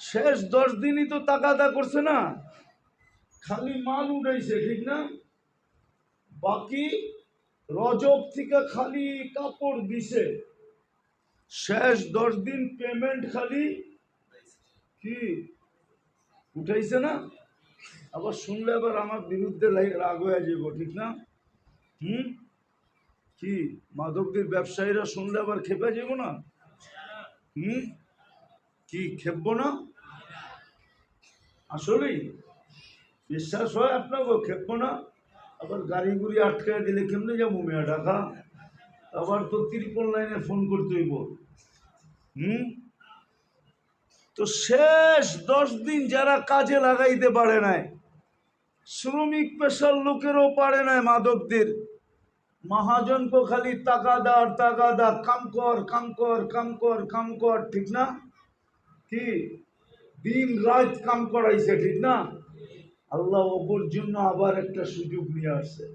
শেষ 10 দিনই তো তাকাদা করছে না, খালি মাল উঠাইছে, ঠিক না? বাকি রজব থেকে খালি কাপড় দিছে, শেষ 10 দিন পেমেন্ট খালি কি উঠাইছে না? আবার শুনলে আবার আমার বিরুদ্ধে রাগ হয়ে যাব, ঠিক না? হুম, কি মাদকদের ব্যবসায়ীরা শুনলে আবার খেপে যাব না? হুম, কি খেপবো না? আসলেই বিশ্বাস হয় আপনাকে খেপবো না? আবার গাড়ি গুড়ি আটকায় দিলে কেমনে যাবো মেয়া ঢাকা? আবার তো 53 লাইনে ফোন করতে হইব। হুম, তো শেষ 10 দিন যারা কাজে লাগাইতে পারে নাই, শ্রমিক পেশার লোকেরও পারে নাই, মাদকদের মহাজন কো খালি তাকাদার তাকাদা, কাম কর কাম কর কাম কর কাম কর, ঠিক না? কি দিন রাত কাম করাইছে, ঠিক না? আল্লাহ ওপর জন্য আবার একটা সুযোগ নিয়ে আসছে।